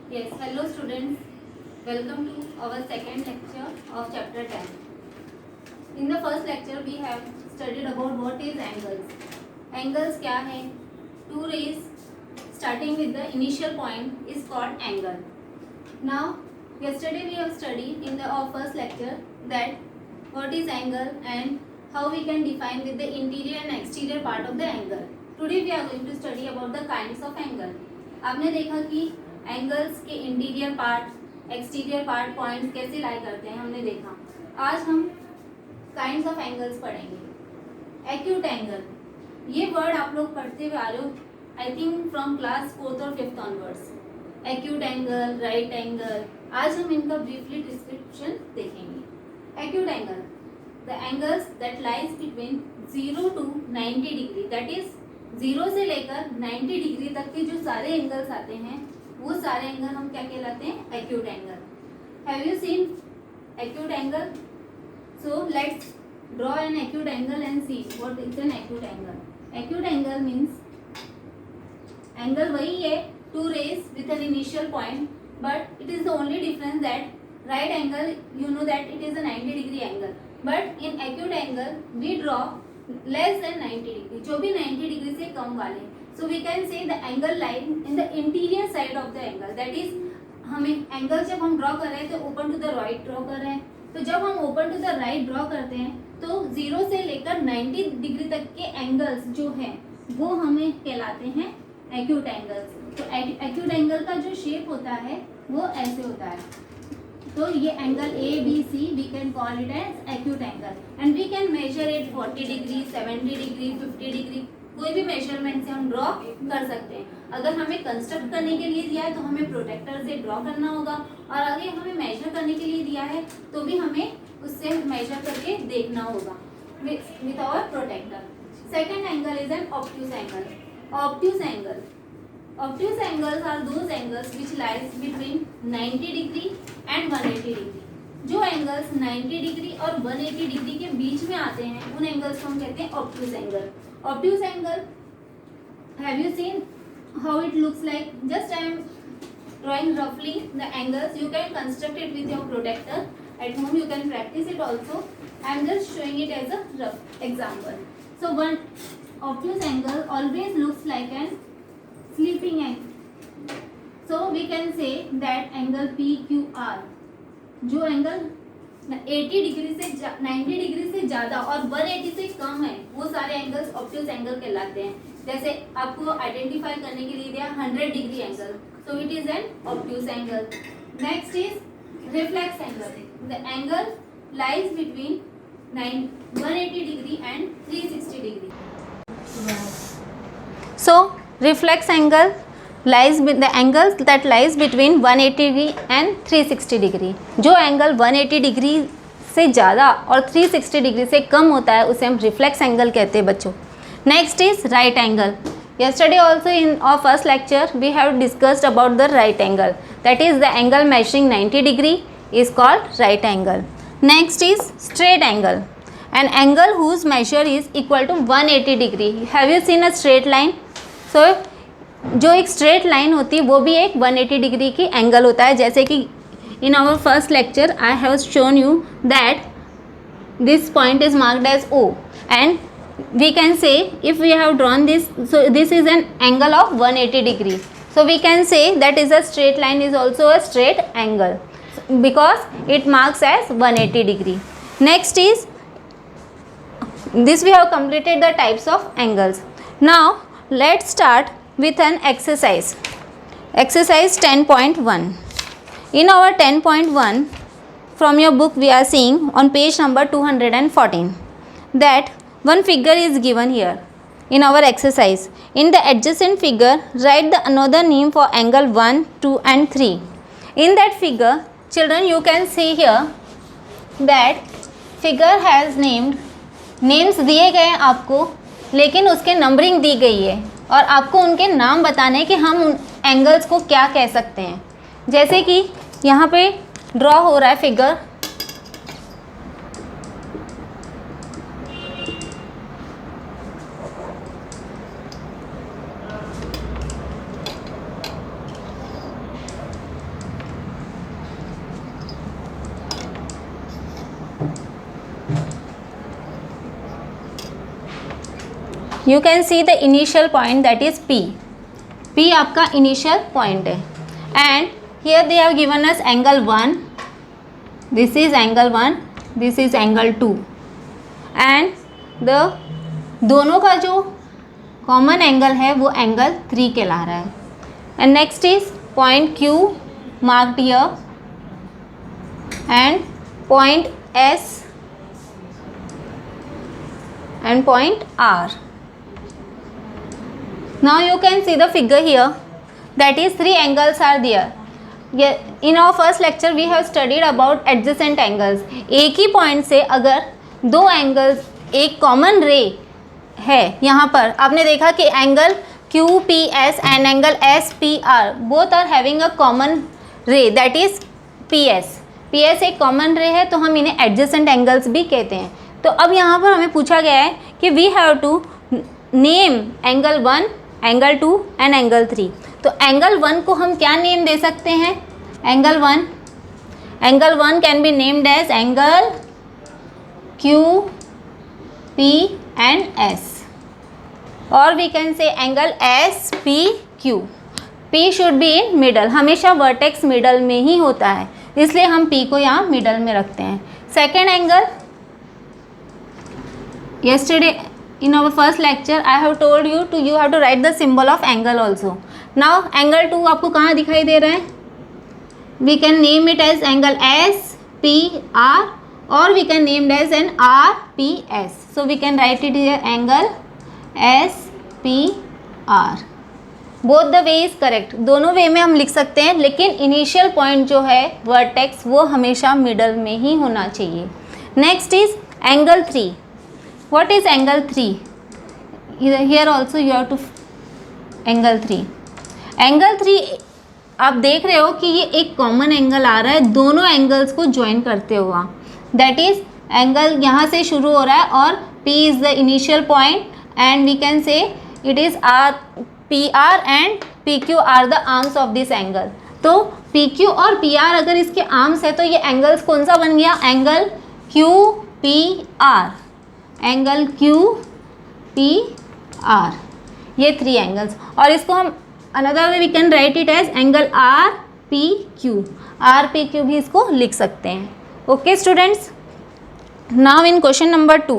Yes, hello students. Welcome to our second lecture of chapter 10. In the first lecture we have studied about what is angles. Angles क्या है? Two rays starting with the initial point is called angle. Now, yesterday we have studied in our first lecture that what is angle and how we can define with the interior and exterior part of the angle. Today we are going to study about the kinds of angle. आपने देखा कि angles के interior part exterior part points कैसे लाई करते हैं, हमने देखा. आज हम काइंड्स ऑफ एंगल्स पढ़ेंगे. एक्यूट एंगल, ये वर्ड आप लोग पढ़ते हुए आ रहे हो I think from class 4th और 5th onwards. Acute angle, right angle, आज हम इनका ब्रीफली डिस्क्रिप्शन देखेंगे. Acute angle, the angles that lies between 0 to 90 degree, that is 0 से लेकर 90 डिग्री तक के जो सारे एंगल्स आते हैं वो सारे एंगल हम क्या कहलाते हैं? Acute angle. Have you scene acute angle? So let's draw an acute angle and see what is an acute angle. Acute angle means angle वही है, two rays with an initial point, but it is the only difference that right angle, you know that it is a 90 degree angle, but in acute angle we draw less than 90 degree, जो भी 90 degree से कम वाले. so we can say the angle line in the interior side of the angle, that is हमें angle जब हम draw कर रहे हैं तो open to the right draw कर रहे हैं. तो जब हम open to the right draw करते हैं तो 0 से लेकर 90 डिग्री तक के एंगल्स जो हैं वो हमें कहलाते हैं एक्यूट एंगल्स. तो एक्यूट एंगल का जो शेप होता है वो ऐसे होता है. तो ये angle A B C we can call it as acute angle and we can measure it 40 degree, 70 degree, 50 degree, कोई भी मेजरमेंट से हम ड्रॉ कर सकते हैं. अगर हमें कंस्ट्रक्ट करने के लिए दिया है तो हमें प्रोटेक्टर से ड्रॉ करना होगा, और अगर हमें मेजर करने के लिए दिया है तो भी हमें उससे मेजर करके देखना होगा with our protractor. Second angle is an obtuse angle. Obtuse angle, obtuse angles are those angles which lies between 90 degree and 180 degree. जो एंगल्स 90 डिग्री और 180 डिग्री के बीच में आते हैं उन एंगल्स को हम कहते हैं obtuse angle. Obtuse angle, have you seen how it looks like? Just I am drawing रफली the angles. You can construct it with your protractor at home, you can practice it also. I am just showing it as a rough example. So one obtuse angle always looks like an sleeping angle. So we can say that angle PQR, जो angle 80 degree से 90 degree से ज़्यादा और 180 से कम है वो सारे angles obtuse angle कहलाते हैं. जैसे आपको आइडेंटिफाई करने के लिए दिया 100 degree angle, so it is an obtuse angle. Next is reflex angle. The angle lies between 180 degree and 360 degree. So reflex angle lies with the angles that lies between 180 degree and 360 degree. जो angle 180 degree से ज़्यादा और 360 degree से कम होता है उसे हम reflex angle कहते हैं बच्चों. Next is right angle. yesterday also in our first lecture we have discussed about the right angle, that is the angle measuring 90 degree is called right angle. Next is straight angle, an angle whose measure is equal to 180 degree. have you seen a straight line? सो जो एक straight line होती है वो भी एक 180 degree की angle होता है. जैसे कि in our first lecture I have shown you that this point is marked as O and we can say if we have drawn this, so this is an angle of 180 degree. So we can say that is a straight line is also a straight angle because it marks as 180 degree. Next is this we have completed the types of angles. Now let's start with an exercise. Exercise 10.1. In our 10.1 from your book we are seeing on page number 214 that one figure is given here in our exercise. In the adjacent figure write the another name for angle 1, 2 and 3. In that figure children you can see here that figure has names दिए गए हैं आपको, लेकिन उसके numbering दी गई है और आपको उनके नाम बताने कि हम उन एंगल्स को क्या कह सकते हैं. जैसे कि यहाँ पे ड्रॉ हो रहा है figure, You can see the initial point, that is P. P आपका initial point है. And here they have given us angle 1. This is angle 1. This is angle 2. And the दोनों का जो common angle है वो angle 3 कहला रहा है. And next is point Q marked here and point S and point R. Now you can see the figure here, that is 3 angles are there. In our first lecture we have studied about adjacent angles. एक ही point से अगर 2 angles, एक common ray है, यहाँ पर आपने देखा कि angle QPS and angle SPR both are having a common ray, that is PS. PS एक common ray है तो हम इन्हें adjacent angles भी कहते हैं. तो अब यहाँ पर हमें पूछा गया है कि we have to name angle 1, angle 2 and angle 3. तो angle 1 को हम क्या नेम दे सकते हैं? angle 1 can be named as angle Q, P and S, or we can say angle S, P, Q. P should be in middle. हमेशा vertex middle में ही होता है, इसलिए हम P को यहाँ middle में रखते हैं. Second angle, yesterday in our first lecture I have told you to you have to write the symbol of angle also. Now angle 2 आपको कहाँ दिखाई दे रहा है? We can name it as angle S, P, R, or we can name it as an R, P, S. So we can write it here angle S, P, R. Both the way is correct. दोनों वे में हम लिख सकते हैं, लेकिन initial point जो है vertex वो हमेशा मिडल में ही होना चाहिए. Next is angle 3. What is angle 3? Here also you have to angle 3. Angle 3 आप देख रहे हो कि ये एक कॉमन एंगल आ रहा है दोनों एंगल्स को ज्वाइन करते हुआ. दैट इज एंगल यहाँ से शुरू हो रहा है और P is the initial point and we can say it is R, PR and PQ are the arms of this angle. तो PQ और PR अगर इसके आर्म्स है तो ये एंगल्स कौन सा बन गया? Angle QPR. एंगल QPR, ये 3 एंगल्स. और इसको हम another way we can write it as angle RPQ. RPQ भी इसको लिख सकते हैं. Okay students, now in question number 2,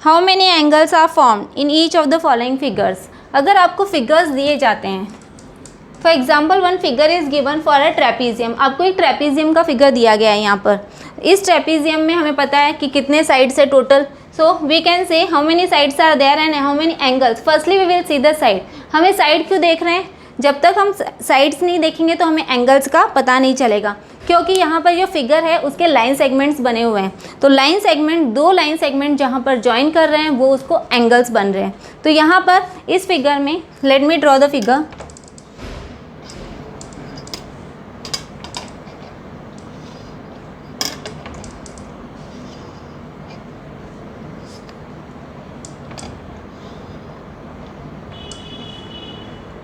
how many angles are formed in each of the following figures. अगर आपको फिगर्स दिए जाते हैं, for example one figure is given for a trapezium. आपको एक ट्रेपीजियम का फिगर दिया गया है यहाँ पर. इस ट्रेपीजियम में हमें पता है कि कितने साइड्स है total. So we can say how many sides are there and how many angles. Firstly we will see the side. हमें साइड क्यों देख रहे हैं? जब तक हम साइड्स नहीं देखेंगे तो हमें एंगल्स का पता नहीं चलेगा, क्योंकि यहाँ पर जो फिगर है उसके लाइन सेगमेंट्स बने हुए हैं. तो लाइन सेगमेंट, 2 लाइन सेगमेंट जहाँ पर ज्वाइन कर रहे हैं वो उसको एंगल्स बन रहे हैं. तो यहाँ पर इस फिगर में let me draw the figure.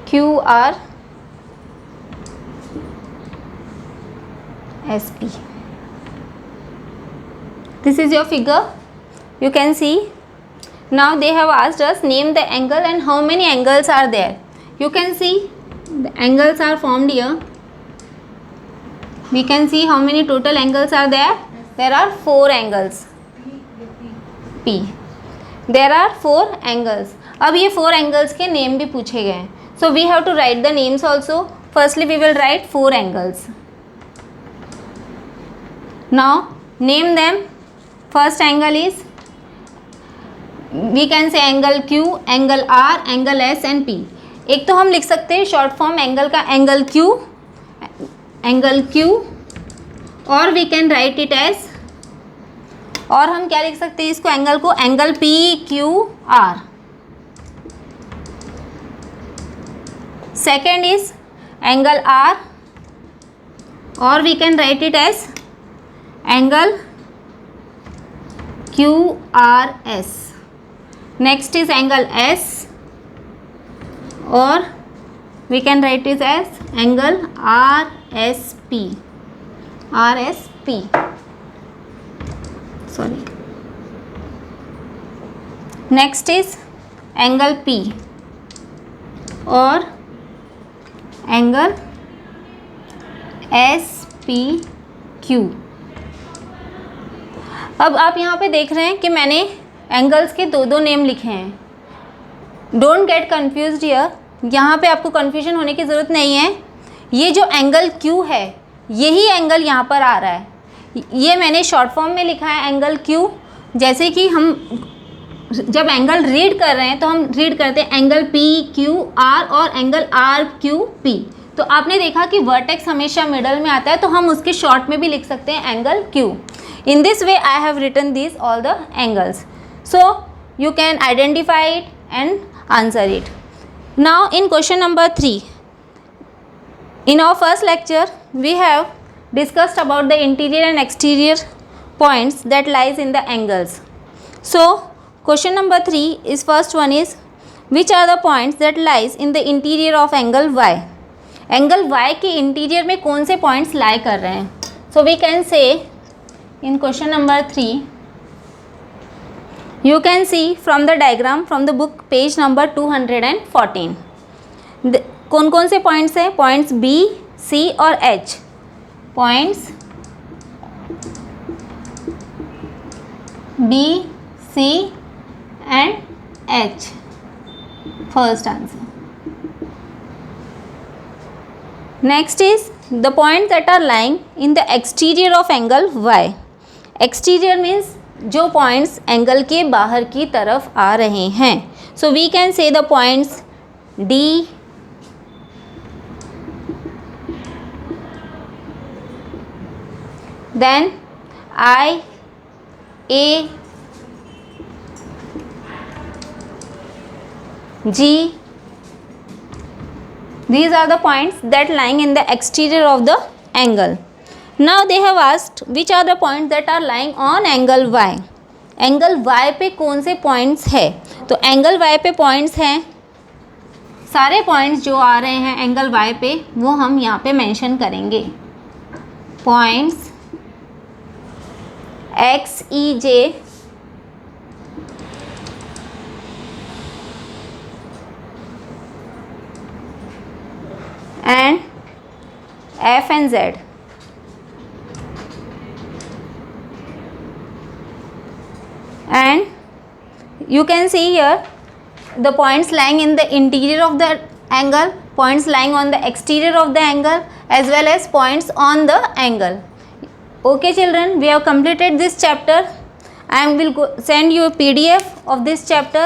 QR SP. This is your figure. You can see. Now they have asked us name the angle and how many angles are there. You can see the angles are formed here. We can see how many total angles are there. There are 4 angles. P. There are 4 angles. अब ये 4 angles के name भी पूछे गए हैं. So we have to write the names also. Firstly we will write 4 angles. Now name them. First angle is, we can say angle Q, angle R, angle S and P. एक तो हम लिख सकते हैं शॉर्ट फॉर्म एंगल का angle Q, और we can write it as, और हम क्या लिख सकते हैं इसको एंगल को, angle PQR. Second is angle R, or we can write it as angle QRS. Next is angle S, or we can write it as angle RSP. Sorry. Next is angle P और angle SPQ। अब आप यहाँ पे देख रहे हैं कि मैंने एंगल्स के दो नेम लिखे हैं। डोंट गेट कन्फ्यूज्ड हियर, यहाँ पे आपको कन्फ्यूजन होने की ज़रूरत नहीं है। ये जो एंगल Q है यही एंगल यहाँ पर आ रहा है, ये मैंने शॉर्ट फॉर्म में लिखा है एंगल Q। जैसे कि हम जब एंगल रीड कर रहे हैं तो हम रीड करते हैं एंगल PQR और एंगल RQP। तो आपने देखा कि वर्टेक्स हमेशा मिडल में आता है, तो हम उसके शॉर्ट में भी लिख सकते हैं angle Q। In this way I have written this all the angles, so you can identify it and answer it. Now in question number 3, in our first lecture we have discussed about the interior and exterior points that lies in the angles. So question number 3 is, first one is, which are the points that lies in the interior of angle Y? Angle Y के interior में कौन से points लाई कर रहे हैं? So we can say in question number 3, you can see from the diagram from the book page number 214 कौन कौन से पॉइंट्स हैं? पॉइंट्स B, C और H। Points B, C and H, first answer. Next is the points that are lying in the exterior of angle Y। Exterior means जो points angle के बाहर की तरफ आ रहे हैं। So we can say the points D, then I, A, G. These are the points that lying in the exterior of the angle. Now they have asked which are the points that are lying on angle Y. Angle Y पे कौन से points है? तो angle Y पे points हैं, सारे points जो आ रहे हैं एंगल Y पे वो हम यहाँ पे मेंशन करेंगे। Points X, E, J, and F and Z. And you can see here the points lying in the interior of the angle, points lying on the exterior of the angle, as well as points on the angle. Okay children, we have completed this chapter. I will send you a PDF of this chapter.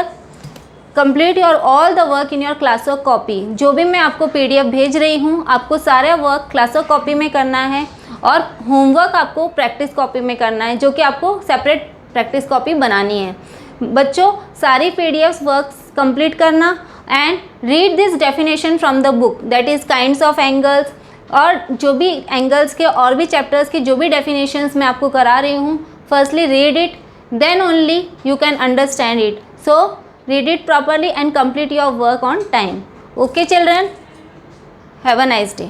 Complete your all the work in your classwork copy. जो भी मैं आपको PDF भेज रही हूँ, आपको सारा work classwork copy में करना है और होमवर्क आपको प्रैक्टिस कॉपी में करना है, जो कि आपको सेपरेट प्रैक्टिस कॉपी बनानी है। बच्चों सारी PDFs वर्क्स कंप्लीट करना and read this definition from the book, that is kinds of angles, और जो भी एंगल्स के और भी चैप्टर्स की जो भी डेफिनेशंस मैं आपको करा रही हूँ, firstly read it, then only you can understand it. So read it properly and complete your work on time. Okay children, have a nice day.